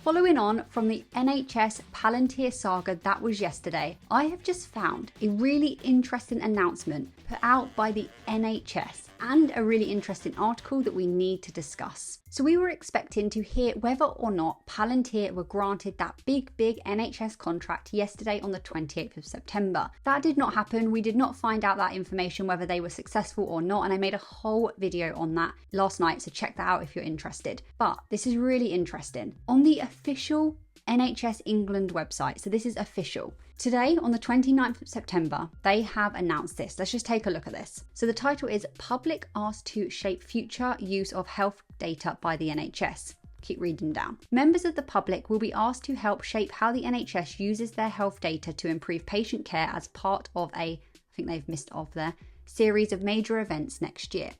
Following on from the NHS Palantir saga that was yesterday, I have just found a really interesting announcement put out by the NHS and a really interesting article that we need to discuss. So we were expecting to hear whether or not Palantir were granted that big NHS contract yesterday on the 28th of September. That did not happen. We did not find out that information, whether they were successful or not, and I made a whole video on that last night, so check that out if you're interested. But this is really interesting. On the official NHS England website, so this is official. Today, on the 29th of September, they have announced this. Let's just take a look at this. So the title is Public Asked to Shape Future Use of Health Data by the NHS. Keep reading down. Members of the public will be asked to help shape how the NHS uses their health data to improve patient care as part of a, I think they've missed off there, series of major events next year.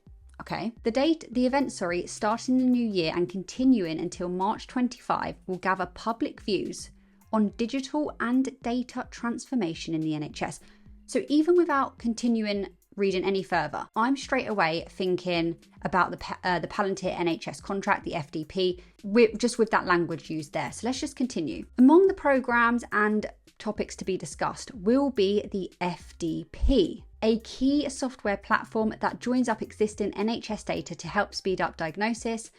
Okay. The event, starting in the new year and continuing until March 25, will gather public views on digital and data transformation in the NHS. So even without continuing reading any further, I'm straight away thinking about the Palantir NHS contract, the FDP, with that language used there. So let's just continue. Among the programmes and topics to be discussed will be the FDP, a key software platform that joins up existing NHS data to help speed up diagnosis,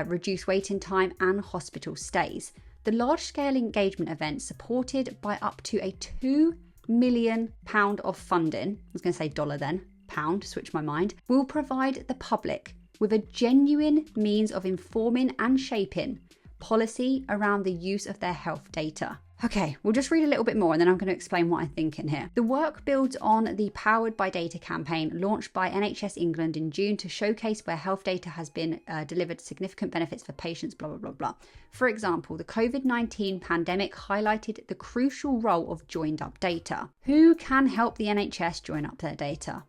reduce waiting time and hospital stays. The large-scale engagement event, supported by up to a £2 million of funding, I was going to say dollar then, pound, switch my mind, will provide the public with a genuine means of informing and shaping policy around the use of their health data. Okay, we'll just read a little bit more and then I'm going to explain what I think in here. The work builds on the Powered by Data campaign launched by NHS England in June to showcase where health data has been delivered significant benefits for patients, blah, blah, blah, blah. For example, the COVID-19 pandemic highlighted the crucial role of joined up data. Who can help the NHS join up their data?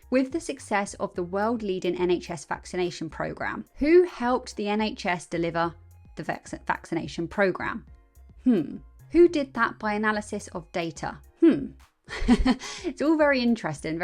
With the success of the world-leading NHS vaccination programme, who helped the NHS deliver the vaccination programme? Who did that by analysis of data? It's all very interesting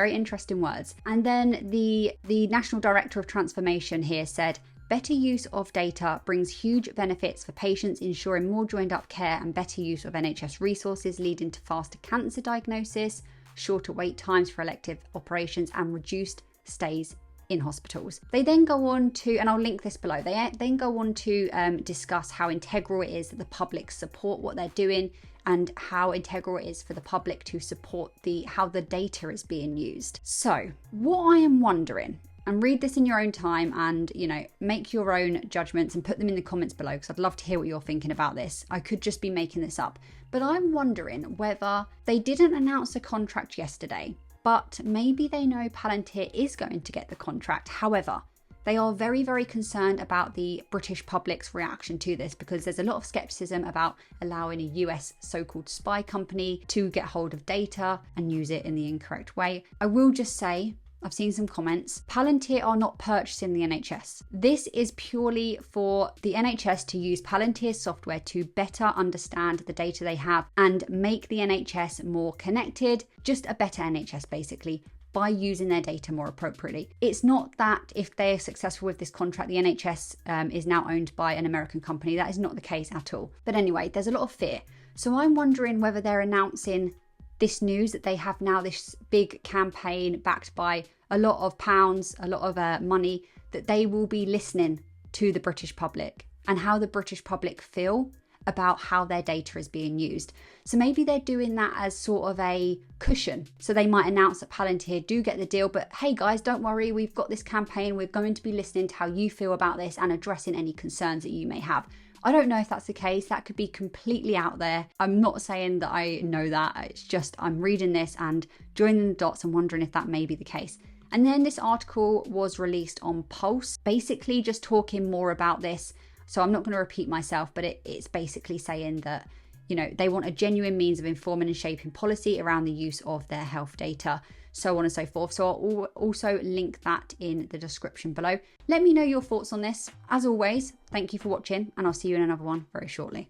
words. And then the National Director of Transformation here said, better use of data brings huge benefits for patients, ensuring more joined up care and better use of NHS resources, leading to faster cancer diagnosis, shorter wait times for elective operations and reduced stays in hospitals. They then go on to, and I'll link this below, they then go on to discuss how integral it is that the public support what they're doing and how integral it is for the public to support how the data is being used. So what I am wondering, and read this in your own time and, make your own judgments and put them in the comments below because I'd love to hear what you're thinking about this. I could just be making this up. But I'm wondering whether they didn't announce a contract yesterday, but maybe they know Palantir is going to get the contract. However, they are very concerned about the British public's reaction to this because there's a lot of skepticism about allowing a US so-called spy company to get hold of data and use it in the incorrect way. I will just say, I've seen some comments. Palantir are not purchasing the NHS. This is purely for the NHS to use Palantir's software to better understand the data they have and make the NHS more connected, just a better NHS basically, by using their data more appropriately. It's not that if they're successful with this contract, the NHS is now owned by an American company. That is not the case at all. But anyway, there's a lot of fear. So I'm wondering whether they're announcing this news that they have now this big campaign backed by a lot of pounds, a lot of money, that they will be listening to the British public and how the British public feel about how their data is being used. So maybe they're doing that as sort of a cushion. So they might announce that Palantir do get the deal, but hey guys, don't worry, we've got this campaign. We're going to be listening to how you feel about this and addressing any concerns that you may have. I don't know if that's the case. That could be completely out there. I'm not saying that I know that. It's just I'm reading this and joining the dots and wondering if that may be the case. And then this article was released on Pulse, basically just talking more about this. So I'm not going to repeat myself, but it's basically saying that, they want a genuine means of informing and shaping policy around the use of their health data, so on and so forth. So I'll also link that in the description below. Let me know your thoughts on this. As always, thank you for watching and I'll see you in another one very shortly.